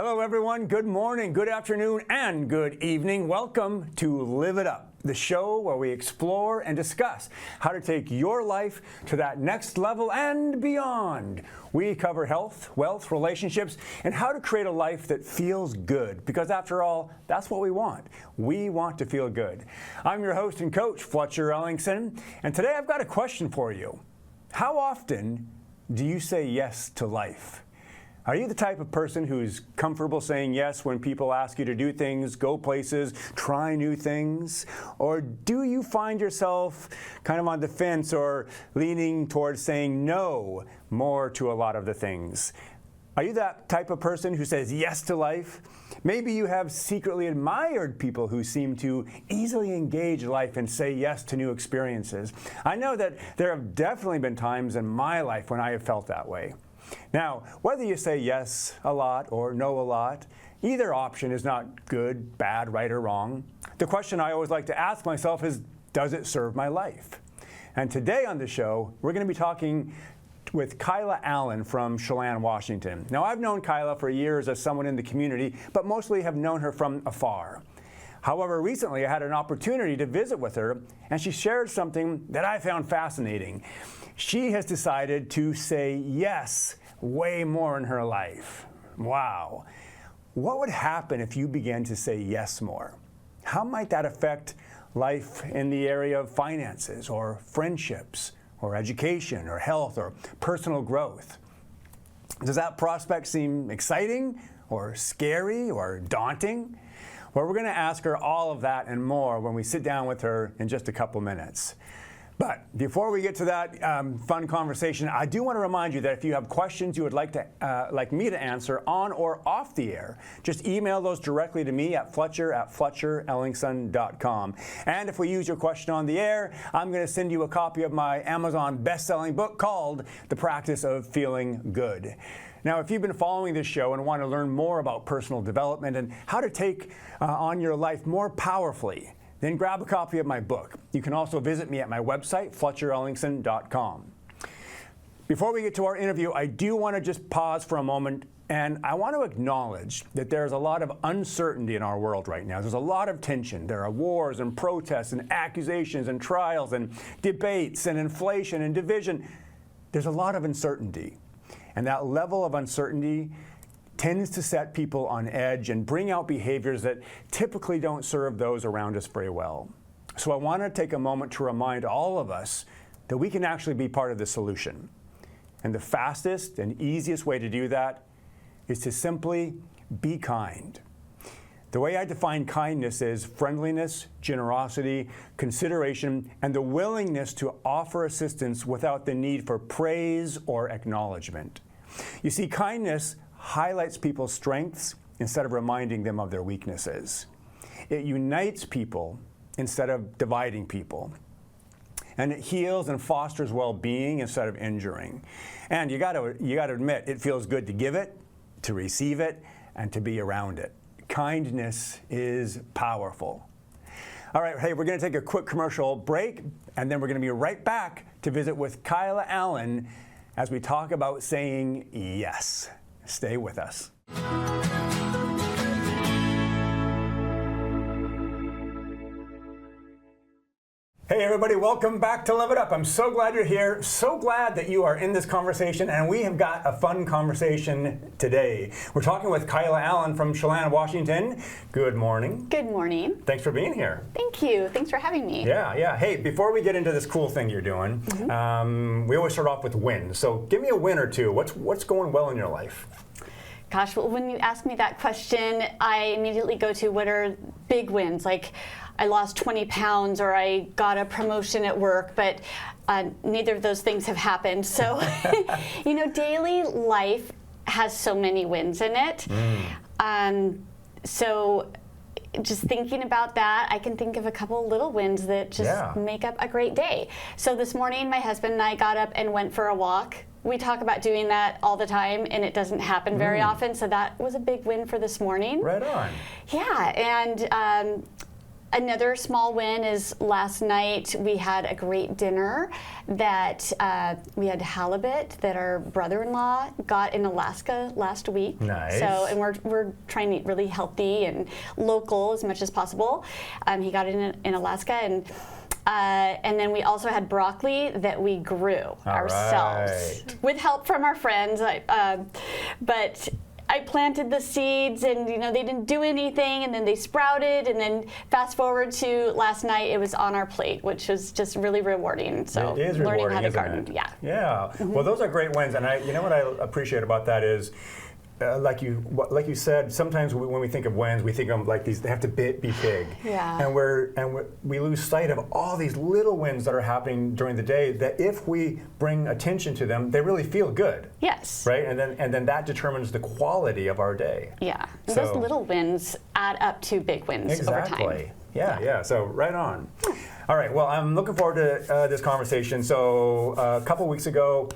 Hello everyone, good morning, good afternoon, and good evening. Welcome to Live It Up, the show where we explore and discuss how to take your life to that next level and beyond. We cover health, wealth, relationships, and how to create a life that feels good. Because after all, that's what we want. We want to feel good. I'm your host and coach, Fletcher Ellingson, and today I've got a question for you. How often do you say yes to life? Are you the type of person who's comfortable saying yes when people ask you to do things, go places, try new things? Or do you find yourself kind of on the fence or leaning towards saying no more to a lot of the things? Are you that type of person who says yes to life? Maybe you have secretly admired people who seem to easily engage life and say yes to new experiences. I know that there have definitely been times in my life when I have felt that way. Now, whether you say yes a lot or no a lot, either option is not good, bad, right, or wrong. The question I always like to ask myself is, does it serve my life? And today on the show, we're going to be talking with Kyla Allen from Chelan, Washington. Now, I've known Kyla for years as someone in the community, but mostly have known her from afar. However, recently I had an opportunity to visit with her, and she shared something that I found fascinating. She has decided to say yes way more in her life. Wow. What would happen if you began to say yes more? How might that affect life in the area of finances or friendships or education or health or personal growth? Does that prospect seem exciting or scary or daunting? Well, we're going to ask her all of that and more when we sit down with her in just a couple minutes. But before we get to that fun conversation, I do want to remind you that if you have questions you would like me to answer on or off the air, just email those directly to me at fletcher@fletcherellingson.com. And if we use your question on the air, I'm going to send you a copy of my Amazon best-selling book called The Practice of Feeling Good. Now, if you've been following this show and want to learn more about personal development and how to take on your life more powerfully, then grab a copy of my book. You can also visit me at my website, fletcherellingson.com. Before we get to our interview, I do want to just pause for a moment, and I want to acknowledge that there's a lot of uncertainty in our world right now. There's a lot of tension. There are wars and protests and accusations and trials and debates and inflation and division. There's a lot of uncertainty. And that level of uncertainty tends to set people on edge and bring out behaviors that typically don't serve those around us very well. So I want to take a moment to remind all of us that we can actually be part of the solution. And the fastest and easiest way to do that is to simply be kind. The way I define kindness is friendliness, generosity, consideration, and the willingness to offer assistance without the need for praise or acknowledgement. You see, kindness highlights people's strengths instead of reminding them of their weaknesses. It unites people instead of dividing people. And it heals and fosters well-being instead of injuring. And you got to admit, it feels good to give it, to receive it, and to be around it. Kindness is powerful. All right, hey, we're going to take a quick commercial break, and then we're going to be right back to visit with Kyla Allen as we talk about saying yes. Stay with us. Hey everybody, welcome back to Live It Up. I'm so glad you're here, so glad that you are in this conversation, and we have got a fun conversation today. We're talking with Kyla Allen from Chelan, Washington. Good morning. Good morning. Thanks for being here. Thank you. Thanks for having me. Yeah. Hey, before we get into this cool thing you're doing, we always start off with wins. So give me a win or two. What's going well in your life? Gosh, well, when you ask me that question, I immediately go to what are big wins, like I lost 20 pounds or I got a promotion at work, but neither of those things have happened. So, daily life has so many wins in it. So just thinking about that, I can think of a couple little wins that just make up a great day. So this morning, my husband and I got up and went for a walk. We talk about doing that all the time, and it doesn't happen very often, so that was a big win for this morning. Right on. Yeah, and Another small win is last night we had a great dinner that we had halibut that our brother-in-law got in Alaska last week. Nice. So, and we're trying to eat really healthy and local as much as possible. He got it in Alaska, and then we also had broccoli that we grew ourselves with help from our friends. But I planted the seeds, and they didn't do anything, and then they sprouted, and then fast forward to last night, it was on our plate, which was just really rewarding. So it is learning rewarding, how to isn't garden, it? yeah. Yeah. Well, those are great wins, and what I appreciate about that is, like you said, sometimes when we think of wins, we think of like these. They have to be big. Yeah. And we lose sight of all these little wins that are happening during the day. That if we bring attention to them, they really feel good. Yes. Right. And then that determines the quality of our day. Yeah. So, those little wins add up to big wins over time. Exactly. Yeah. So right on. All right. Well, I'm looking forward to this conversation. So a couple weeks ago,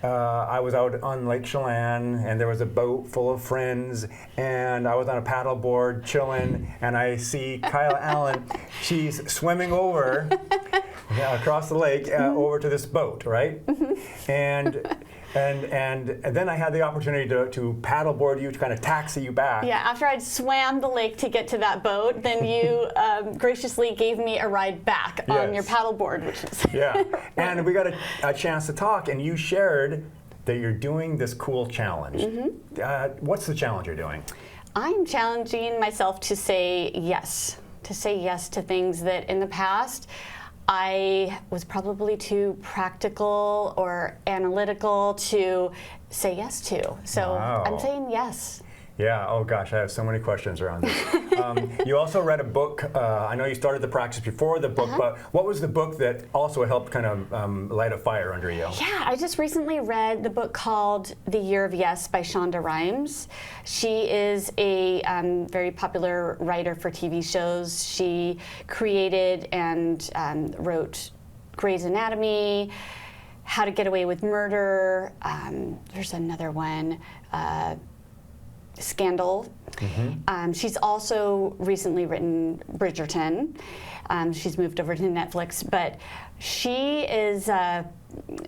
I was out on Lake Chelan, and there was a boat full of friends, and I was on a paddle board chilling, and I see Kyla Allen. She's swimming over across the lake over to this boat, right? And then I had the opportunity to paddleboard you, to kind of taxi you back. Yeah, after I'd swam the lake to get to that boat, then you graciously gave me a ride back on your paddleboard, which is yeah. And we got a chance to talk, and you shared that you're doing this cool challenge. What's the challenge you're doing? I'm challenging myself to say yes to things that in the past I was probably too practical or analytical to say yes to. So I'm saying yes. Yeah, oh gosh, I have so many questions around this. You also read a book. I know you started the practice before the book, but what was the book that also helped kind of light a fire under you? Yeah, I just recently read the book called The Year of Yes by Shonda Rhimes. She is a very popular writer for TV shows. She created and wrote Grey's Anatomy, How to Get Away with Murder. There's another one. Scandal. She's also recently written Bridgerton. She's moved over to Netflix, but she is,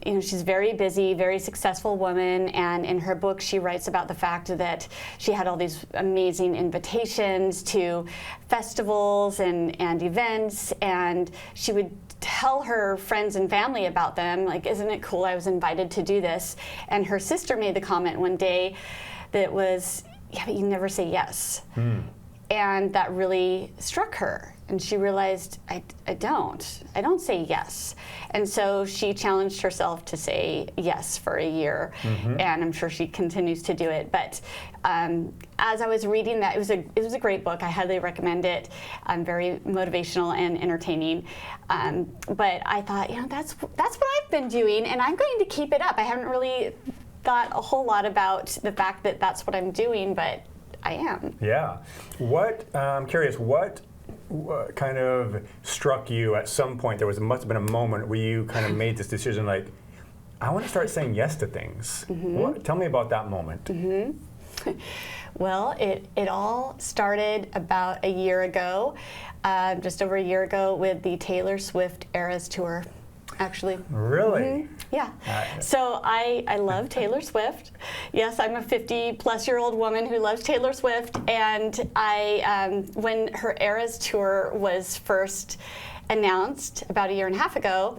she's very busy, very successful woman, and in her book she writes about the fact that she had all these amazing invitations to festivals and events, and she would tell her friends and family about them, like, isn't it cool I was invited to do this? And her sister made the comment one day that was, yeah, but you never say yes. And that really struck her. And she realized, I don't say yes. And so she challenged herself to say yes for a year. And I'm sure she continues to do it. But as I was reading that, it was a great book. I highly recommend it. Very motivational and entertaining. But I thought, that's what I've been doing, and I'm going to keep it up. I haven't really thought a whole lot about the fact that that's what I'm doing, but I am. Yeah. I'm curious, what kind of struck you at some point? There must have been a moment where you kind of made this decision, like, I want to start saying yes to things. Tell me about that moment. Well, it all started about a year ago, just over a year ago, with the Taylor Swift Eras Tour. Actually. Really? Yeah. So I love Taylor Swift. Yes, I'm a 50-plus-year-old woman who loves Taylor Swift, and when her Eras Tour was first announced about a year and a half ago,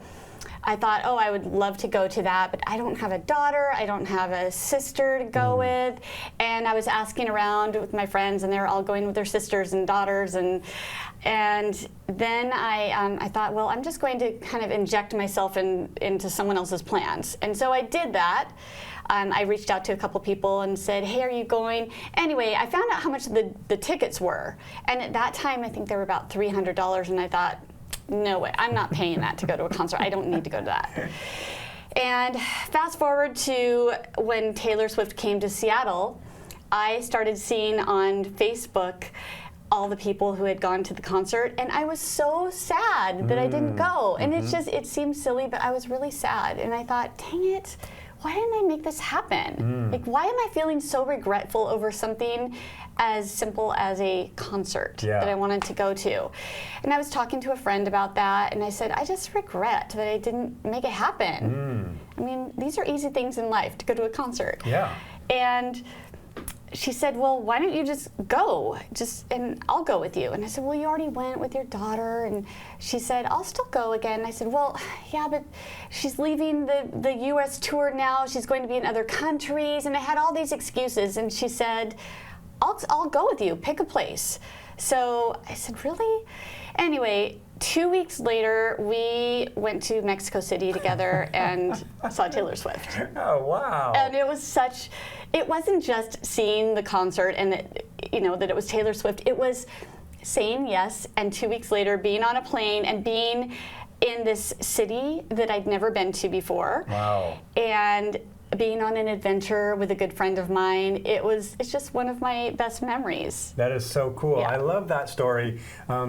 I thought, I would love to go to that, but I don't have a daughter, I don't have a sister to go with, and I was asking around with my friends, and they were all going with their sisters and daughters, and then I thought, well, I'm just going to kind of inject myself into someone else's plans, and so I did that. I reached out to a couple people and said, hey, are you going? Anyway, I found out how much the tickets were, and at that time, I think they were about $300, and I thought, no way, I'm not paying that to go to a concert. I don't need to go to that. And fast forward to when Taylor Swift came to Seattle, I started seeing on Facebook all the people who had gone to the concert, and I was so sad that I didn't go. And it seemed silly, but I was really sad. And I thought, dang it, why didn't I make this happen? Like, why am I feeling so regretful over something as simple as a concert that I wanted to go to? And I was talking to a friend about that, and I said, I just regret that I didn't make it happen. I mean, these are easy things in life, to go to a concert. Yeah. And she said, well, why don't you just go? And I'll go with you. And I said, well, you already went with your daughter. And she said, I'll still go again. And I said, well, yeah, but she's leaving the U.S. tour now. She's going to be in other countries. And I had all these excuses. And she said, I'll go with you. Pick a place. So I said, really? Anyway, 2 weeks later, we went to Mexico City together and saw Taylor Swift. Oh, wow. And it wasn't just seeing the concert and that it was Taylor Swift. It was saying yes, and 2 weeks later being on a plane and being in this city that I'd never been to before. Wow. And being on an adventure with a good friend of mine. It's just one of my best memories. That is so cool. Yeah. I love that story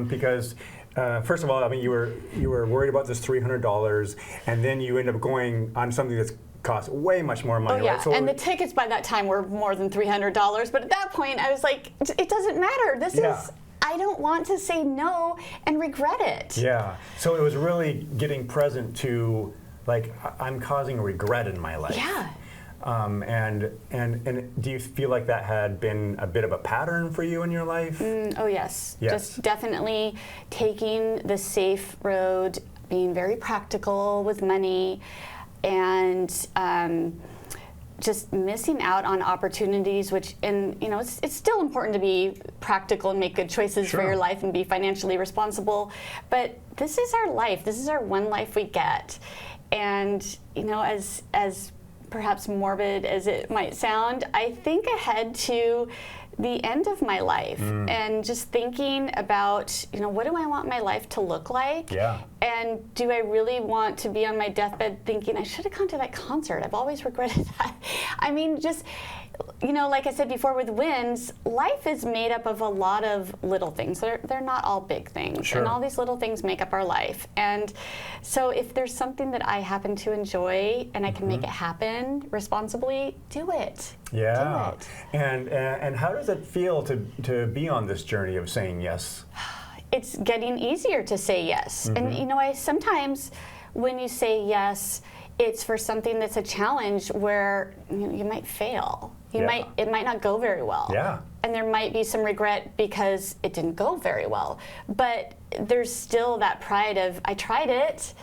because first of all, I mean, you were worried about this $300, and then you end up going on something that's cost way much more money. Oh yeah, right? So and the tickets by that time were more than $300. But at that point, I was like, it doesn't matter. This is. I don't want to say no and regret it. Yeah. So it was really getting present to, like, I'm causing regret in my life. Yeah. And do you feel like that had been a bit of a pattern for you in your life? Oh yes. Yes. Just definitely taking the safe road, being very practical with money, and just missing out on opportunities, it's still important to be practical and make good choices for your life and be financially responsible, but this is our life. This is our one life we get. And, as perhaps morbid as it might sound, I think ahead to the end of my life and just thinking about, what do I want my life to look like? Yeah. And do I really want to be on my deathbed thinking, I should have gone to that concert? I've always regretted that. I mean, just, like I said before with wins, life is made up of a lot of little things. They're not all big things. Sure. And all these little things make up our life. And so if there's something that I happen to enjoy and I can make it happen responsibly, do it. Yeah. Do it. And how does it feel to be on this journey of saying yes? It's getting easier to say yes. And I sometimes when you say yes, it's for something that's a challenge where you might fail. It might not go very well. Yeah. And there might be some regret because it didn't go very well. But there's still that pride of, I tried it.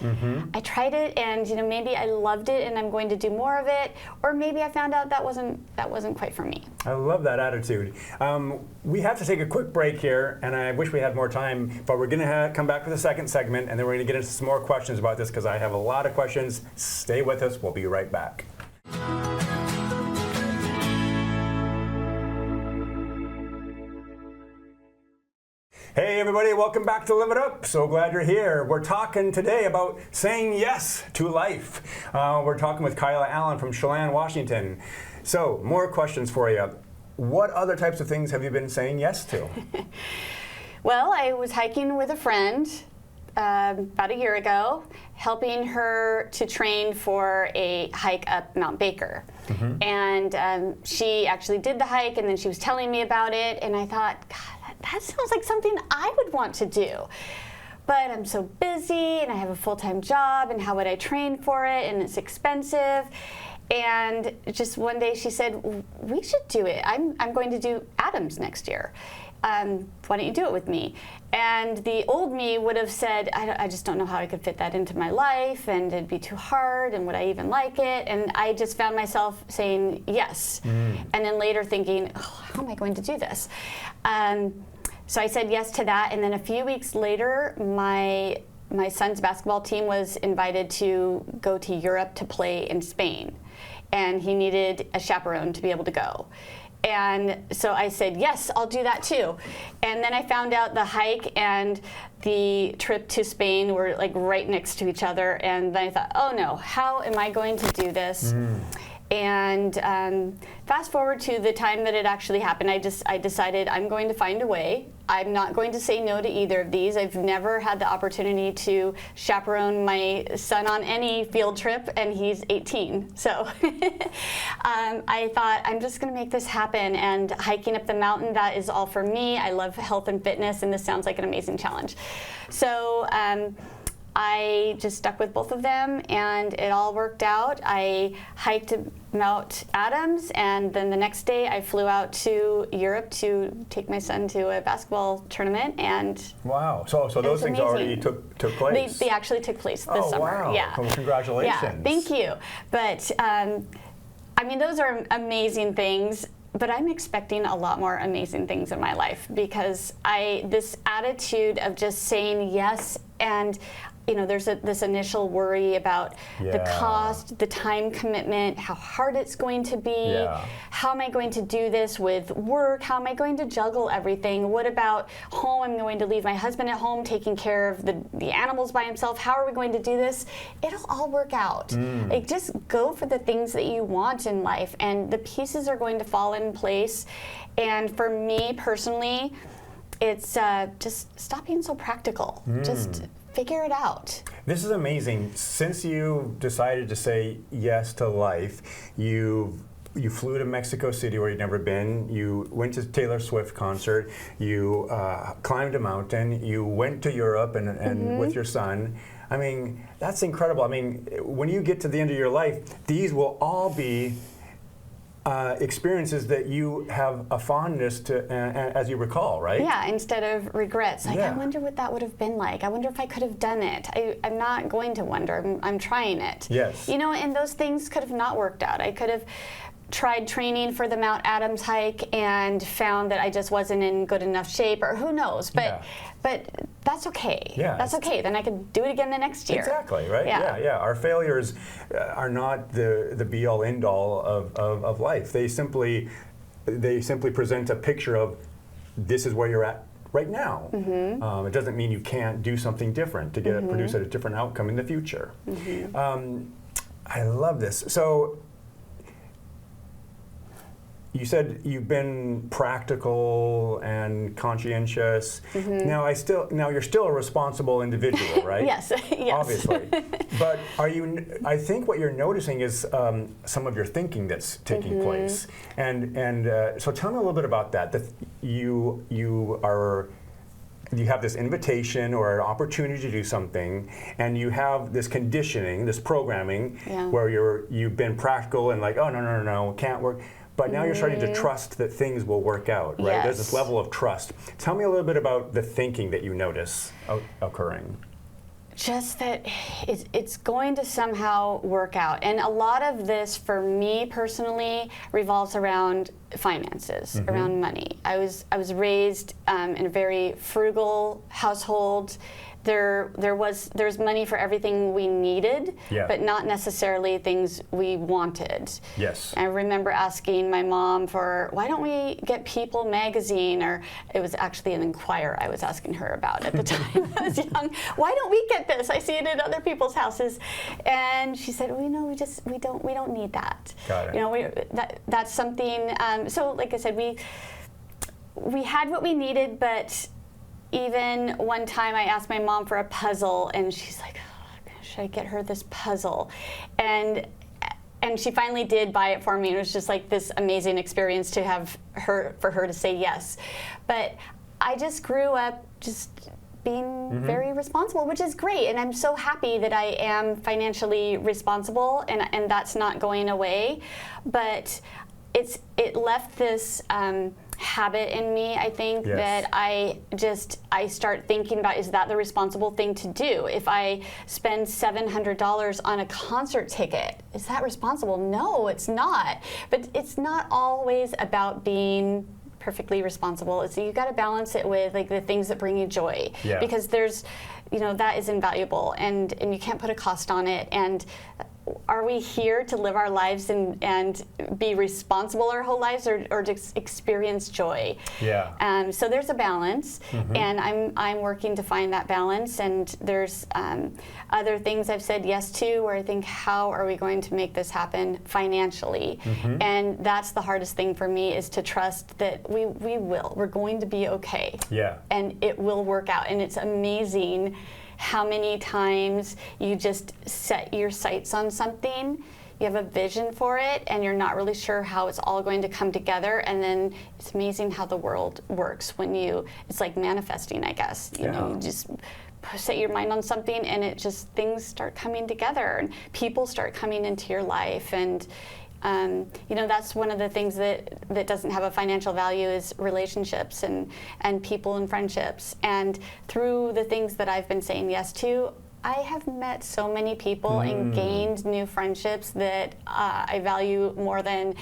I tried it, and maybe I loved it and I'm going to do more of it, or maybe I found out that wasn't quite for me. I love that attitude. We have to take a quick break here, and I wish we had more time, but we're going to come back with a second segment, and then we're going to get into some more questions about this because I have a lot of questions. Stay with us. We'll be right back. Hey everybody, welcome back to Live It Up. So glad you're here. We're talking today about saying yes to life. We're talking with Kyla Allen from Chelan, Washington. So, more questions for you. What other types of things have you been saying yes to? Well, I was hiking with a friend about a year ago, helping her to train for a hike up Mount Baker. And she actually did the hike, and then she was telling me about it, and I thought, God, that sounds like something I would want to do. But I'm so busy, and I have a full-time job, and how would I train for it, and it's expensive. And just one day she said, we should do it. I'm going to do Adams next year. Why don't you do it with me? And the old me would have said, I just don't know how I could fit that into my life, and it'd be too hard, and would I even like it? And I just found myself saying yes. And then later thinking, how am I going to do this? So I said yes to that, and then a few weeks later, my son's basketball team was invited to go to Europe to play in Spain, and he needed a chaperone to be able to go. And so I said, yes, I'll do that too. And then I found out the hike and the trip to Spain were like right next to each other, and then I thought, oh no, how am I going to do this? And fast forward to the time that it actually happened, I decided I'm going to find a way I'm not going to say no to either of these. I've never had the opportunity to chaperone my son on any field trip, and he's 18. So I thought, I'm just going to make this happen. And hiking up the mountain, that is all for me. I love health and fitness, and this sounds like an amazing challenge. So I just stuck with both of them, and it all worked out. I hiked Mount Adams, and then the next day I flew out to Europe to take my son to a basketball tournament. And wow! So those things amazing. Already took place. They actually took place this summer. Wow! Yeah. Well, congratulations. Yeah, thank you. But I mean, those are amazing things. But I'm expecting a lot more amazing things in my life, because this attitude of just saying yes, and there's this initial worry about the cost, the time commitment, how hard it's going to be. How am I going to do this with work? How am I going to juggle everything? What about home? I'm going to leave my husband at home taking care of the animals by himself. How are we going to do this? It'll all work out. Like, just go for the things that you want in life, and the pieces are going to fall in place. And for me personally, it's just stop being so practical. Just figure it out. This is amazing. Since you decided to say yes to life, you flew to Mexico City, where you'd never been. You went to Taylor Swift concert. You climbed a mountain. You went to Europe and with your son. I mean, that's incredible. I mean, when you get to the end of your life, these will all be experiences that you have a fondness to, as you recall, right? Yeah, instead of regrets. Like, I wonder what that would have been like. I wonder if I could have done it. I'm not going to wonder. I'm trying it. Yes. And those things could have not worked out. I could have tried training for the Mount Adams hike and found that I just wasn't in good enough shape, or who knows. But that's okay. Yeah, that's okay. Then I could do it again the next year. Exactly, right? Yeah. Our failures are not the be-all, end-all of life. They simply present a picture of, this is where you're at right now. It doesn't mean you can't do something different to produce a different outcome in the future. I love this. So, you said you've been practical and conscientious. Now you're still a responsible individual, right? Yes. Obviously. But I think what you're noticing is some of your thinking that's taking place. And so tell me a little bit about that. That you have this invitation or an opportunity to do something, and you have this conditioning, this programming, where you've been practical and like, oh, no, can't work. But now you're starting to trust that things will work out, right? There's this level of trust. Tell me a little bit about the thinking that you notice occurring. Just that it's going to somehow work out. And a lot of this, for me personally, revolves around finances, around money. I was raised in a very frugal household. There's money for everything we needed, but not necessarily things we wanted. Yes. I remember asking my mom for, why don't we get People magazine, or it was actually an Inquirer I was asking her about at the time I was young. Why don't we get this? I see it in other people's houses. And she said, we don't need that. Got it. That's something, so like I said, we had what we needed, but even one time I asked my mom for a puzzle, and she's like, oh, should I get her this puzzle? And she finally did buy it for me. It was just like this amazing experience for her to say yes. But I just grew up just being very responsible, which is great. And I'm so happy that I am financially responsible, and that's not going away. But it left this habit in me, I think, that I start thinking about, is that the responsible thing to do? If I spend $700 on a concert ticket, is that responsible? No, it's not. But it's not always about being perfectly responsible. So you got to balance it with like the things that bring you joy, because there's, that is invaluable, and you can't put a cost on it. And are we here to live our lives and be responsible our whole lives, or just experience joy? Yeah. So there's a balance, and I'm working to find that balance. And there's other things I've said yes to, where I think, how are we going to make this happen financially? And that's the hardest thing for me, is to trust that we're going to be okay. Yeah. And it will work out. And it's amazing how many times you just set your sights on something, you have a vision for it, and you're not really sure how it's all going to come together, and then it's amazing how the world works when it's like manifesting, I guess. You know, you just set your mind on something, and it just, things start coming together, and people start coming into your life. And you know, that's one of the things that doesn't have a financial value, is relationships and people and friendships. And through the things that I've been saying yes to, I have met so many people and gained new friendships that I value more than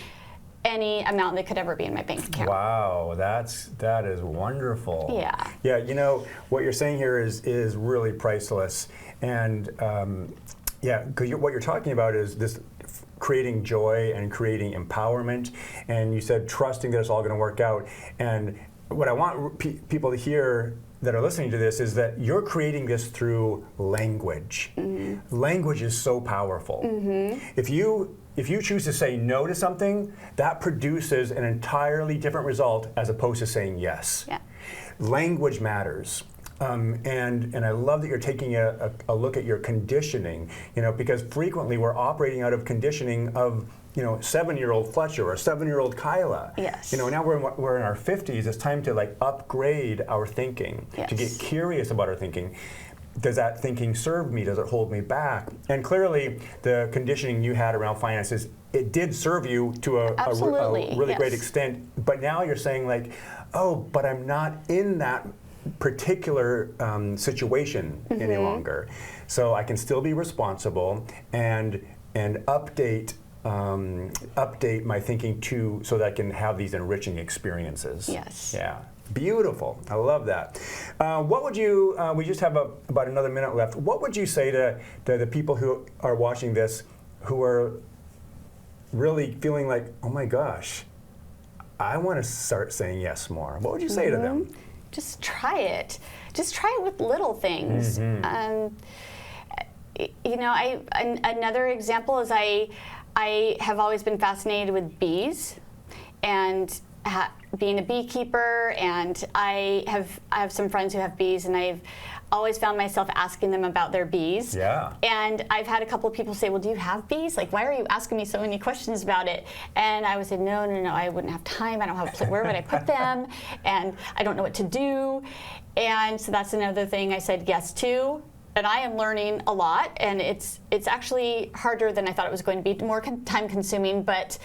any amount that could ever be in my bank account. Wow, that is wonderful. Yeah. Yeah, you know, what you're saying here is really priceless. And yeah, because what you're talking about is this creating joy and creating empowerment, and you said trusting that it's all going to work out. And what I want people to hear that are listening to this is that you're creating this through language. Language is so powerful. If you choose to say no to something, that produces an entirely different result as opposed to saying yes. Yeah. Language matters. And I love that you're taking a look at your conditioning, you know, because frequently we're operating out of conditioning of, you know, 7-year-old Fletcher or 7-year-old Kyla. Yes. You know, now we're in our 50s. It's time to like upgrade our thinking, to get curious about our thinking. Does that thinking serve me? Does it hold me back? And clearly, the conditioning you had around finances, it did serve you to a really great extent. But now you're saying like, oh, but I'm not in that particular situation any longer, so I can still be responsible and update my thinking so that I can have these enriching experiences. Yes. Yeah. Beautiful. I love that. What would you? We just have about another minute left. What would you say to the people who are watching this, who are really feeling like, oh my gosh, I want to start saying yes more? What would you say to them? Just try it. Just try it with little things. You know, another example is I have always been fascinated with bees, and being a beekeeper, and I have some friends who have bees, and I've always found myself asking them about their bees. Yeah. And I've had a couple of people say, well, do you have bees? Like, why are you asking me so many questions about it? And I would say, no, I wouldn't have time. I don't have a place. Where would I put them? And I don't know what to do. And so that's another thing I said yes to. And I am learning a lot, and it's actually harder than I thought it was going to be, more time consuming, but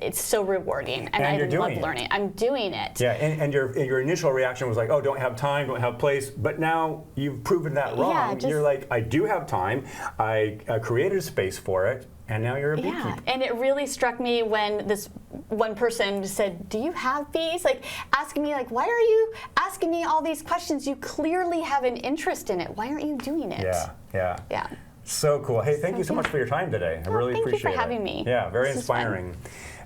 it's so rewarding, and I love learning. I'm doing it. Yeah, and your initial reaction was like, oh, don't have time, don't have place, but now you've proven that wrong. Yeah, you're like, I do have time, I created a space for it, and now you're a beekeeper. Yeah, and it really struck me when this one person said, do you have bees? Like, asking me, like, why are you asking me all these questions? You clearly have an interest in it. Why aren't you doing it? Yeah. So cool. Hey, thank you so much for your time today. I really appreciate it. Thank you for having me. Yeah, very inspiring.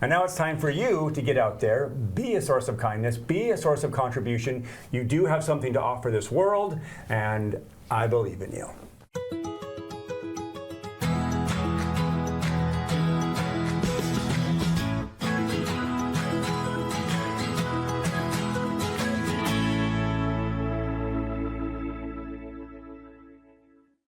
And now it's time for you to get out there, be a source of kindness, be a source of contribution. You do have something to offer this world, and I believe in you.